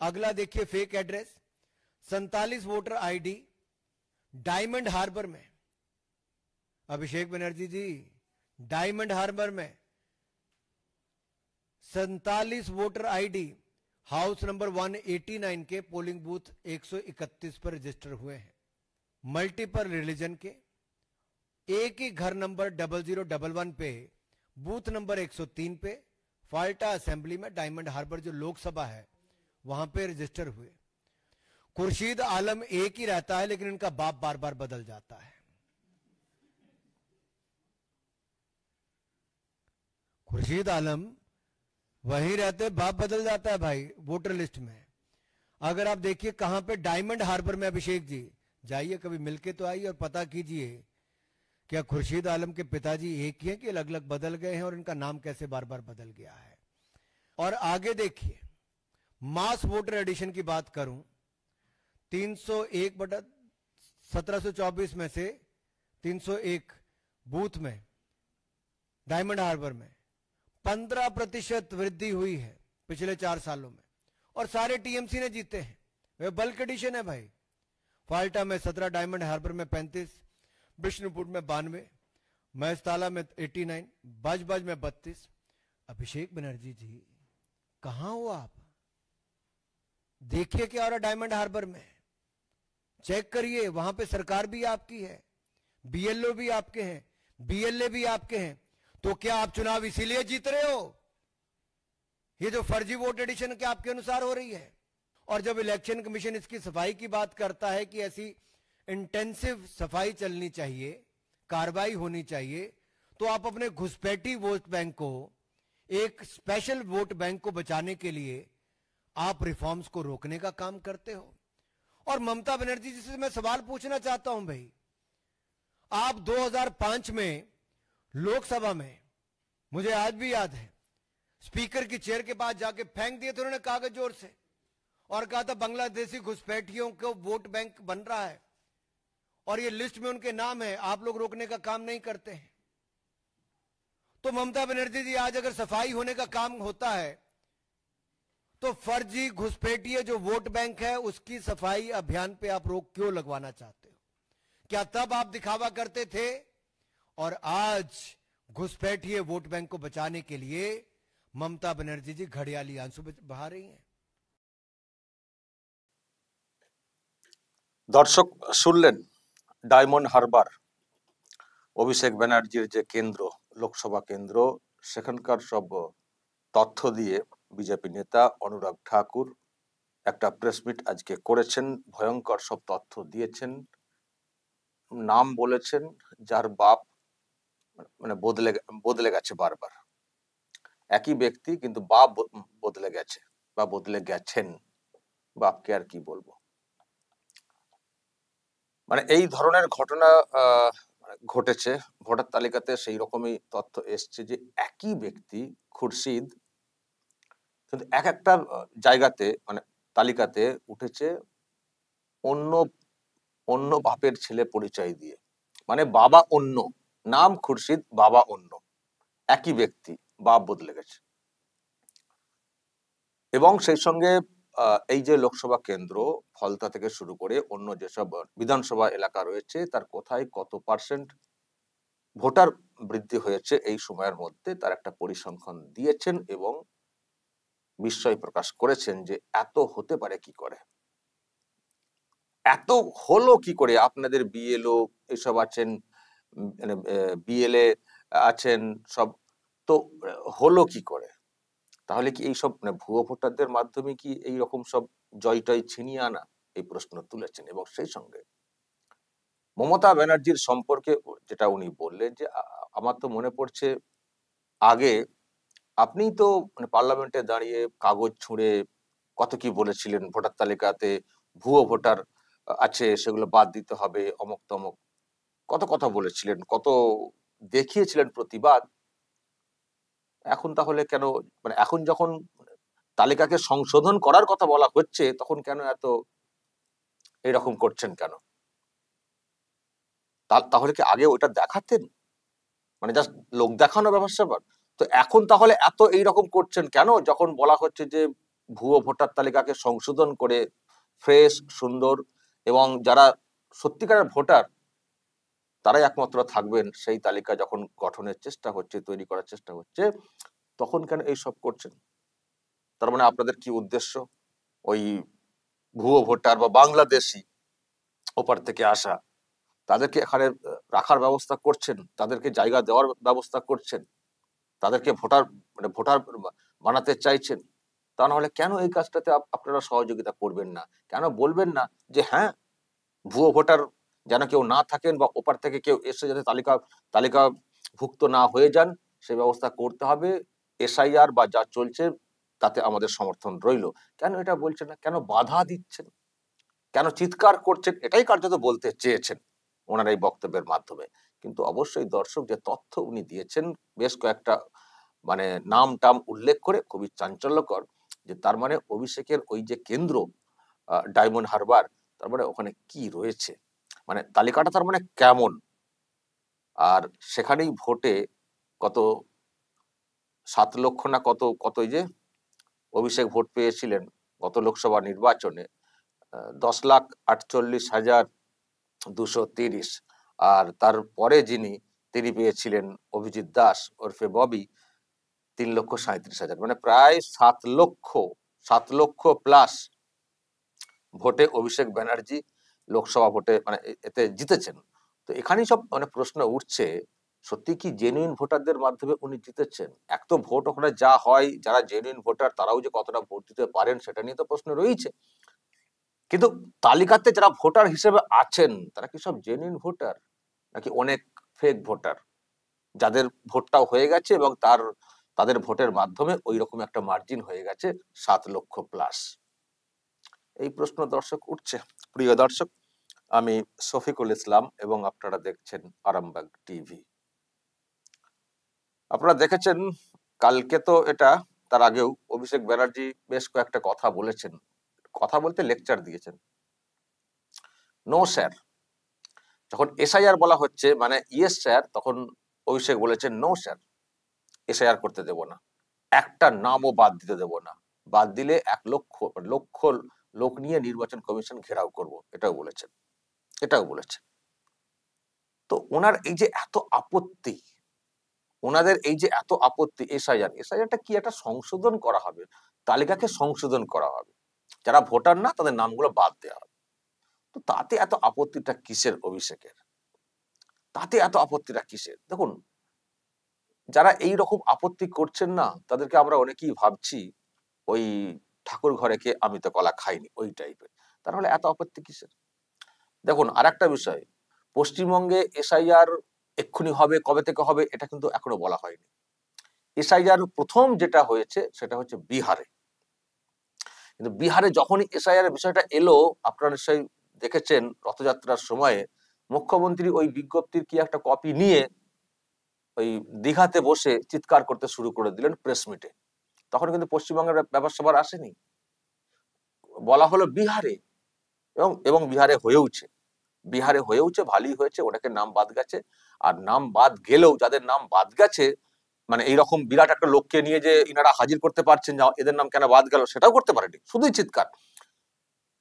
अगला देखिए fake address, 47 voter ID Diamond Harbour में। अभिषेक बनर्जी जी, डायमंड हार्बर में 47 वोटर आईडी हाउस नंबर 189 के पोलिंग बूथ 131 पर रजिस्टर हुए हैं। मल्टीपल रिलीजन के एक ही घर नंबर 0011 पे बूथ नंबर 103 पे फाल्टा असेंबली में डायमंड हार्बर जो लोकसभा है वहां पे रजिस्टर हुए। खुर्शीद आलम एक ही रहता है लेकिन इनका बाप बार बार बदल जाता है। खुर्शीद आलम वहीं रहते, बाप बदल जाता है भाई वोटर लिस्ट में। अगर आप देखिए कहां पे, डायमंड हार्बर में। अभिषेक जी जाइए कभी मिलके तो आइए और पता कीजिए क्या खुर्शीद आलम के पिताजी एक ही हैं कि अलग अलग बदल गए हैं और इनका नाम कैसे बार बार बदल गया है। और आगे देखिए मास वोटर एडिशन की बात करूं, 301/1724 में से 301 बूथ में डायमंड हार्बर में 15% वृद्धि हुई है पिछले 4 सालों में, और सारे टीएमसी ने जीते हैं। वे बल्क एडिशन है भाई। फाल्टा में 17, डायमंड हार्बर में 35, विष्णुपुर में 92, महसताला में 89, बाजबाज में 32। अभिषेक बनर्जी जी कहां हो आप? देखिए क्या हो रहा डायमंड हार्बर में, चेक करिए। वहां पे सरकार भी आपकी है, बीएलओ भी आपके हैं, बीएलए भी आपके हैं। तो क्या आप चुनाव इसीलिए जीत रहे हो? ये जो फर्जी वोट एडिशन क्या आपके अनुसार हो रही है? और जब इलेक्शन कमीशन इसकी सफाई की बात करता है कि ऐसी इंटेंसिव सफाई चलनी चाहिए, कार्रवाई होनी चाहिए, तो आप अपने घुसपैठी वोट बैंक को, एक स्पेशल वोट बैंक को बचाने के लिए आप रिफॉर्म्स को रोकने का काम करते हो। और ममता बनर्जी जी से मैं सवाल पूछना चाहता हूं भाई, आप 2005 में लोकसभा में, मुझे आज भी याद है, स्पीकर की चेयर के पास जाके फेंक दिए थे उन्होंने कागज जोर से, और कहा था बांग्लादेशी घुसपैठियों को वोट बैंक बन रहा है और ये लिस्ट में उनके नाम है, आप लोग रोकने का काम नहीं करते हैं। तो ममता बनर्जी जी आज अगर सफाई होने का काम होता है तो फर्जी घुसपैठिए जो वोट बैंक है उसकी सफाई अभियान पे आप रोक क्यों लगवाना चाहते हो? क्या तब आप दिखावा करते थे और आज घुसपैठिए वोट बैंक को बचाने के लिए ममता बनर्जी जी घड़ियाली आंसू बहा रही हैं? दर्शक শুনলেন ডায়মন্ড হারবার অভিষেক ব্যানার্জির যে কেন্দ্র, লোকসভা কেন্দ্র, সেখানকার সব তথ্য দিয়ে বিজেপি নেতা অনুরাগ ঠাকুর একটা প্রেস মিট আজকে করেছেন। ভয়ঙ্কর সব তথ্য দিয়েছেন, নাম বলেছেন যার বাপ মানে বদলে গেছে বারবার। একই ব্যক্তি কিন্তু বাপ বদলে গেছে বা বদলে গেছেন। বাপকে আর কি বলবো। মানে এই ধরনের ঘটনা ঘটেছে, ভোটার তালিকাতে সেই রকমই তথ্য এসছে যে একই ব্যক্তি খুরশিদ কিন্তু এক একটা জায়গাতে মানে তালিকাতে উঠেছে অন্য অন্য বাপের ছেলে পরিচয় দিয়ে, মানে বাবা অন্য, নাম খুরশিদ, বাবা অন্য, একই ব্যক্তি, বাপ বদলে গেছে। এবং সেই সঙ্গে এই যে লোকসভা কেন্দ্র ফলতা থেকে শুরু করে অন্য যেসব বিধানসভা এলাকা রয়েছে তার কোথায় কত পার্সেন্ট ভোটার বৃদ্ধি হয়েছে এই সময়ের মধ্যে তার একটা পরিসংখ্যান দিয়েছেন এবং বিস্ময় প্রকাশ করেছেন যে এত হতে পারে কি করে, এত হলো কি করে। আপনাদের বিএলও এসব আছেন, বিএলএ আছেন, সব তো হলো কি করে? তাহলে কি এইসব ভুয়ো ভোটারদের মাধ্যমে কি এই রকম সব জয়টয় ছিনিয়ে আনা, এই প্রশ্ন তুলেছেন। এবং সেই সঙ্গে মমতা ব্যানার্জির সম্পর্কে যেটা উনি বললেন যে আমার তো মনে পড়ছে আগে আপনি তো পার্লামেন্টে দাঁড়িয়ে কাগজ ছুঁড়ে কত কি বলেছিলেন, ভোটার তালিকাতে ভুয়ো ভোটার আছে সেগুলো বাদ দিতে হবে, অমুক তমুক, কত কথা বলেছিলেন, কত দেখিয়েছিলেন প্রতিবাদ। এখন তাহলে কেন, মানে এখন যখন তালিকাকে সংশোধন করার কথা বলা হচ্ছে তখন কেন এত এরকম করছেন কেন? তাহলে কি আগে ওটা দেখাতেন, মানে জাস্ট লোক দেখানো ব্যাপার স্যাপার? তো এখন তাহলে এত এইরকম করছেন কেন যখন বলা হচ্ছে যে ভুয়ো ভোটার তালিকাকে সংশোধন করে ফ্রেশ, সুন্দর এবং যারা সত্যিকারের ভোটার তারাই একমাত্র থাকবেন সেই তালিকা যখন গঠনের চেষ্টা হচ্ছে, তৈরি করার চেষ্টা হচ্ছে, তখন কেন এইসব করছেন? তার মানে আপনাদের কি উদ্দেশ্য? ওই ভুয়ো ভোটার বা বাংলাদেশি ওপার থেকে আসা তাদেরকে এখানে রাখার ব্যবস্থা করছেন, তাদেরকে জায়গা দেওয়ার ব্যবস্থা করছেন, তাদেরকে ভোটার মানে ভোটার বানাতে চাইছেন। তা না হলে কেন এই কাজটাতে আপনারা সহযোগিতা করবেন না? কেন বলবেন না যে হ্যাঁ, ভুয়ো ভোটার যেন কেউ না থাকেন বা ওপার থেকে কেউ এসে যাতে তালিকাভুক্ত না হয়ে যান, সে ব্যবস্থা করতে হবে। এসআইআর বা যা চলছে তাতে আমাদের সমর্থন রইল। কেন এটা বলছেন না? কেন বাধা দিচ্ছেন? কেন চিৎকার করছেন? এটাই কার্যত বলতে চেয়েছেন ওনার এই বক্তব্যের মাধ্যমে। কিন্তু অবশ্যই দর্শক যে তথ্য উনি দিয়েছেন বেশ কয়েকটা মানে নাম টাম উল্লেখ করে খুবই চাঞ্চল্যকর, যে তার মানে অভিষেকের ওই যে কেন্দ্র ডায়মন্ড হারবার, তার মানে ওখানে কি রয়েছে, মানে তালিকাটা তার মানে কেমন, আর সেখানেই ভোটে কত 7 লক্ষ না কত কত এই যে অভিষেক ভোট পেয়েছিলেন গত লোকসভা নির্বাচনে, 10,48,230, আর তারপরে তিনি পেয়েছিলেন অভিজিৎ দাস ওরফে ববি 3,37,000, মানে প্রায় 7 লক্ষ প্লাস ভোটে অভিষেক ব্যানার্জি লোকসভা ভোটে মানে এতে জিতেছেন। তো এখানেই সব মানে প্রশ্ন উঠছে, সত্যি কি জেনুইন ভোটারদের মাধ্যমে উনি জিতেছেন? এক তো ভোট ওখানে যা হয়, যারা জেনুইন ভোটার তারাও যে কতটা ভোট দিতে পারেন সেটা নিয়ে তো প্রশ্ন রয়েছে, কিন্তু তালিকাতে যারা ভোটার হিসেবে আছেন তারা কি সব জেনুইন ভোটার, নাকি অনেক ফেক ভোটার যাদের ভোটটাও হয়ে গেছে এবং তাদের ভোটের মাধ্যমে ওই রকম একটা মার্জিন হয়ে গেছে 7 লক্ষ প্লাস? এই প্রশ্ন দর্শক উঠছে। প্রিয় দর্শক, আমি শফিকুল ইসলাম এবং আপনারা দেখছেন আরামবাগ টিভি। আপনারা দেখেছেন কালকে তো এটা, তার আগেও অভিষেক ব্যানার্জি বেশ কয়েকটা কথা বলেছেন, কথা বলতে লেকচার দিয়েছেন। নো স্যার, যখন এসআইআর বলা হচ্ছে মানে ইয়েস স্যার, তখন অভিষেক বলেছেন নো স্যার, এসআইআর করতে দেব না, একটা নামও বাদ দিতে দেব না, বাদ দিলে 1 লক্ষ লক্ষ লোক নিয়ে নির্বাচন কমিশন ঘেরাও করব, এটাও বলেছেন। তো ওনার এই যে এত আপত্তি, ওনাদের এই যে এত আপত্তি, এসআইআরটা কি একটা সংশোধন করা হবে, তালিকাকে সংশোধন করা হবে, যারা ভোটার না তাদের নামগুলো বাদ দেওয়া হবে। তো তাতে এত আপত্তিটা কিসের অভিষেকের? তাতে এত আপত্তিটা কিসের? দেখুন, যারা এই রকম আপত্তি করছেন না তাদেরকে আমরা অনেকেই ভাবছি ওই ঠাকুর ঘরে কে আমি তো কলা খাইনি ওই টাইপের। তার হলে এত আপত্তি কিসের? দেখুন, আর একটা বিষয়, পশ্চিমবঙ্গে এসআইআর এক্ষুনি হবে, কবে থেকে হবে এটা কিন্তু এখনো বলা হয়নি। এসআইআর প্রথম যেটা হয়েছে সেটা হচ্ছে বিহারে, কিন্তু বিহারে যখনই এসআইআর এর বিষয়টা এলো, আপনারা নিশ্চয়ই দেখেছেন রথযাত্রার সময়ে মুখ্যমন্ত্রী ওই বিজ্ঞপ্তির কি একটা কপি নিয়ে ওই দীঘাতে বসে চিৎকার করতে শুরু করে দিলেন প্রেস মিটে। তখন কিন্তু পশ্চিমবঙ্গের ব্যাপার সবার আসেনি, বলা হলো বিহারে, এবং বিহারে হয়েওছে, ভালোই হয়েছে, ওটাকে নাম বাদ গেছে। আর নাম বাদ গেলেও যাদের নাম বাদ গেছে, মানে এইরকম বিরাট একটা লোককে নিয়ে যে ইনারা হাজির করতে পারছেন যে এদের নাম কেন বাদ গেল সেটাও করতে পারেনি, শুধুই চিৎকার।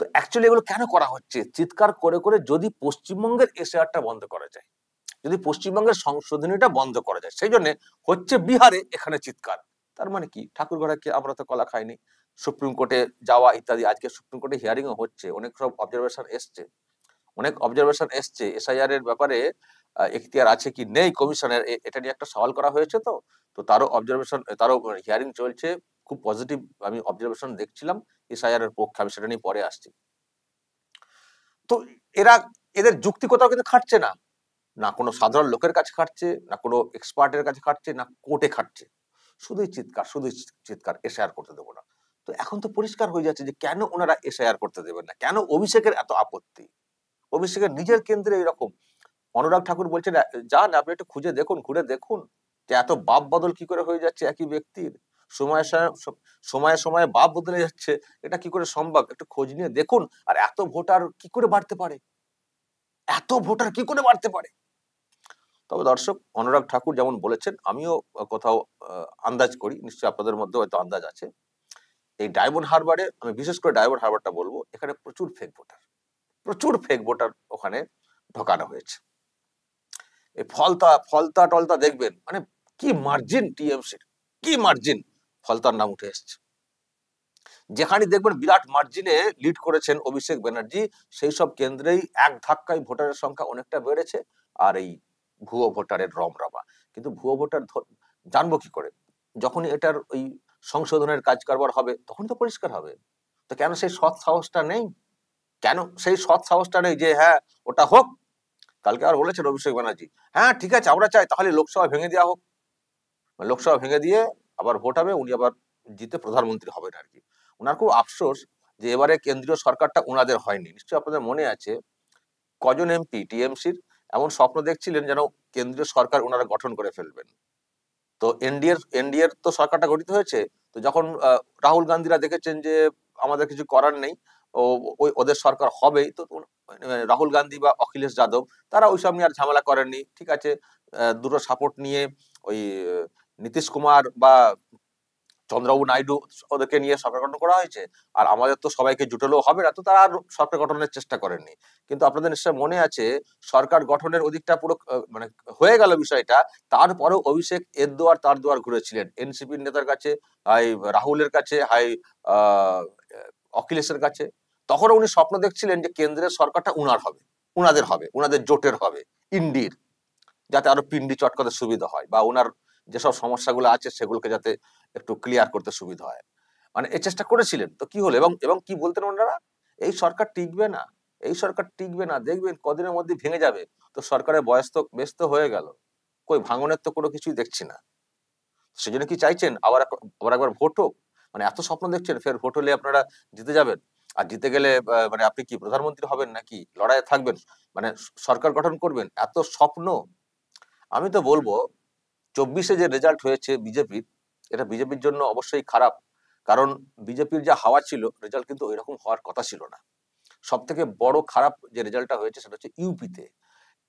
তো অ্যাকচুয়ালি এগুলো কেন করা হচ্ছে? চিৎকার করে করে যদি পশ্চিমবঙ্গের এসআইআরটা বন্ধ করা যায়, যদি পশ্চিমবঙ্গের সংশোধনীটা বন্ধ করা যায়, সেই জন্য হচ্ছে বিহারে, এখানে চিৎকার। তার মানে কি ঠাকুরঘরে কি আমরা তো কলা খাইনি? সুপ্রিম কোর্টে যাওয়া ইত্যাদি, আজকে সুপ্রিম কোর্টে হিয়ারিং হচ্ছে, অনেক সব অবজারভেশন এসছে এসআইআর এর ব্যাপারে, এখতিয়ার আছে কি নেই কমিশনের, এটা নিয়ে একটা সওয়াল করা হয়েছে। তো তারও হিয়ারিং চলছে, খুব পজিটিভ আমি অবজারভেশন দেখছিলাম এসআইআর এর পক্ষে, আমি সেটা নিয়ে পরে আসছি। তো এদের যুক্তিকতাও কিন্তু খাটছে না, না কোনো সাধারণ লোকের কাছে খাটছে, না কোনো এক্সপার্টের কাছে খাটছে, না কোর্টে খাটছে, শুধুই চিৎকার, এসআইআর করতে দেবো না। তো এখন তো পরিষ্কার হয়ে যাচ্ছে যে কেন ওনারা এসআইআর করতে দেবেন না, কেন অভিষেকের এত আপত্তি। অভিষেকের নিজের কেন্দ্রে এরকম। অনুরাগ ঠাকুর বলছেন যান আপনি একটু ঘুরে দেখুন যে এত বাপ বদল কি করে হয়ে যাচ্ছে একই ব্যক্তির, সময়ে সময়ে বাপ বদলে যাচ্ছে, এটা কি করে সম্ভব, একটু খোঁজ নিয়ে দেখুন। আর এত ভোটার কি করে বাড়তে পারে? তবে দর্শক, অনুরাগ ঠাকুর যেমন বলেছেন, আমিও কোথাও আন্দাজ করি, নিশ্চয়ই আপনাদের মধ্যে হয়তো আন্দাজ আছে, এই ডায়মন্ড হারবারে, আমি বিশেষ করে ডায়মন্ড হারবারটা বলবো, এখানে প্রচুর ফেক ভোটার ওখানে ঢোকানো হয়েছে। এই ফলতা টলতা দেখবেন, মানে কি মার্জিন টিএমসির, কি মার্জিন, ফলতার নাম উঠে এসছে। যেখানে দেখবেন বিরাট মার্জিনে লিড করেছেন অভিষেক ব্যানার্জি, সেই সব কেন্দ্রেই এক ধাক্কায় ভোটারের সংখ্যা অনেকটা বেড়েছে, আর এই ভুয়ো ভোটারের রমরমা। কিন্তু ভুয়ো ভোটার জানবো কি করে? যখনই এটার ওই সংশোধনের কাজ কারবার হবে তখনই তো পরিষ্কার হবে। তো কেন সেই সৎ সাহসটা নেই? কেন সেই সৎ সাহসটা নেই যে হ্যাঁ ওটা হোক? কালকে আর বলেছেন অভিষেক ব্যানার্জি, হ্যাঁ ঠিক আছে আমরা চাই তাহলে লোকসভা ভেঙে দেওয়া হোক, লোকসভা ভেঙে দিয়ে আবার ভোট হবে, উনি আবার জিতে প্রধানমন্ত্রী হবেন আর কি। ওনার খুব আফসোস যে এবারে কেন্দ্রীয় সরকারটা ওনাদের হয়নি। নিশ্চয়ই আপনাদের মনে আছে কজন এমপি টিএমসির এমন স্বপ্ন দেখছিলেন যেন কেন্দ্রীয় সরকার ওনারা গঠন করে ফেলবেন। তো এনডিএর তো সরকারটা গঠিত হয়েছে। তো যখন রাহুল গান্ধীরা দেখেছেন যে আমাদের কিছু করার নেই, ওই ওদের সরকার হবেই, তো রাহুল গান্ধী বা অখিলেশ যাদব তারা ওইসব নিয়ে আর ঝামেলা করেননি। ঠিক আছে, দুটো সাপোর্ট নিয়ে ওই নীতিশ কুমার বা চন্দ্রবাবু নাইডু ওদেরকে নিয়ে সরকার গঠন করা হয়েছে, আর আমাদের তো সবাইকে জুটালেও হবে না, তো তারা আর সরকার গঠনের চেষ্টা করেননি। কিন্তু আপনাদের নিশ্চয় মনে আছে সরকার গঠনের ওদিকটা পুরো মানে হয়ে গেল বিষয়টা, তারপরেও অভিষেক এর দুয়ার তার দুয়ার ঘুরেছিলেন, এনসিপির নেতার কাছে, হাই রাহুলের কাছে, হাই অখিলেশের কাছে। তখন উনি স্বপ্ন দেখছিলেন যে কেন্দ্রের সরকারটা উনাদের হবে, উনাদের জোটের হবে, ইন্ডির, যাতে আরো পিন্ডি চটকাতে সুবিধা হয়, বা ওনার যেসব সমস্যাগুলো আছে সেগুলোকে যাতে একটু ক্লিয়ার করতে সুবিধা হয়। মানে এই চেষ্টা করেছিলেন। তো কি হলো? এবং এবং কি বলতেন ওনারা, এই সরকার টিকবে না, এই সরকার টিকবে না, দেখবেন কদিনের মধ্যে ভেঙে যাবে। তো সরকারের বয়স তো ব্যস্ত হয়ে গেল, কই ভাঙনের তো কোনো কিছুই দেখছি না। সেজন্য কি চাইছেন আবার একবার ভোট হোক? মানে এত স্বপ্ন দেখছেন, ফের ভোট হলে আপনারা জিতে যাবেন, আর জিতে গেলে মানে আপনি কি প্রধানমন্ত্রী হবেন নাকি লড়াইয়ে থাকবেন, মানে সরকার গঠন করবেন, এত স্বপ্ন। আমি তো বলবো 24-এ যে রেজাল্ট হয়েছে বিজেপির, এটা বিজেপির জন্য অবশ্যই খারাপ। কারণ বিজেপির যা হাওয়া ছিল, রেজাল্ট কিন্তু ওইরকম হওয়ার কথা ছিল না। সব থেকে বড় খারাপ যে রেজাল্টটা হয়েছে সেটা হচ্ছে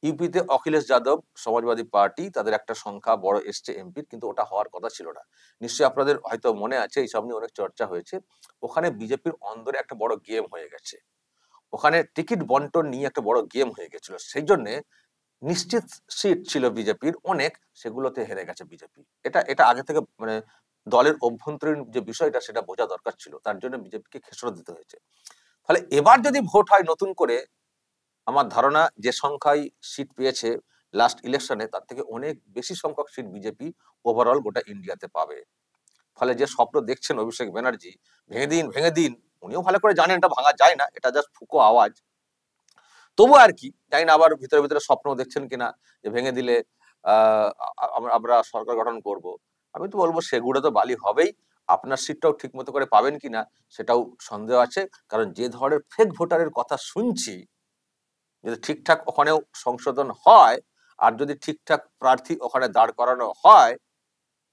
ইউপিতে অখিলেশ যাদব সমাজবাদী পার্টি, তাদের একটা সংখ্যা বড় এসছে এমপির, কিন্তু ওটা হওয়ার কথা ছিল না। নিশ্চয়ই আপনাদের হয়তো মনে আছে, এইসব নিয়ে অনেক চর্চা হয়েছে। ওখানে বিজেপির অন্দরে একটা বড় গেম হয়ে গেছে, ওখানে টিকিট বন্টন নিয়ে একটা বড় গেম হয়ে গেছিল। সেই জন্য নিশ্চিত সিট ছিল বিজেপির অনেক, সেগুলোতে হেরে গেছে বিজেপি। এটা এটা আগে থেকে মানে দলের অভ্যন্তরীণ যে বিষয়টা সেটা বোঝা দরকার ছিল, তার জন্য বিজেপিকে খেসরত দিতে হয়েছে। ফলে এবার যদি ভোট হয় নতুন করে, আমার ধারণা যে সংখ্যায় সিট পেয়েছে লাস্ট ইলেকশনে, তার থেকে অনেক বেশি সংখ্যক সিট বিজেপি ওভারঅল গোটা ইন্ডিয়াতে পাবে। ফলে যে স্বপ্ন দেখছেন অভিষেক ব্যানার্জি, ভেঙে দিন, উনিও ভালো করে জানেন এটা ভাঙা যায় না, এটা জাস্ট ফুকো আওয়াজ। তবু আর কি জানি না আবার ভিতরে ভিতরে স্বপ্ন দেখছেন কিনা যে ভেঙে দিলে আমরা সরকার গঠন করব। আমি তো বলবো সেগুলো তো বালি হবেই, আপনার সিটটাও ঠিক মতো করে পাবেন কিনা সেটাও সন্দেহ আছে। কারণ যে ধরনের ফেক ভোটারের কথা শুনছি, যদি ঠিকঠাক ওখানেও সংশোধন হয়, আর যদি ঠিকঠাক প্রার্থী ওখানে দাঁড় করানো হয়,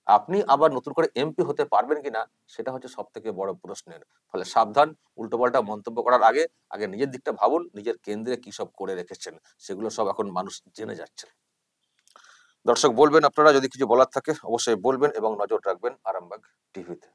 আপনি আবার নতুন করে এমপি হতে পারবেন কিনা সেটা হচ্ছে সব থেকে বড় প্রশ্নের। ফলে সাবধান, উল্টোপাল্টা মন্তব্য করার আগে আগে নিজের দিকটা ভাবুন, নিজের কেন্দ্রে কি সব করে রেখেছেন, সেগুলো সব এখন মানুষ জেনে যাচ্ছে। দর্শক বলবেন আপনারা, যদি কিছু বলার থাকে অবশ্যই বলবেন, এবং নজর রাখবেন আরামবাগ টিভিতে।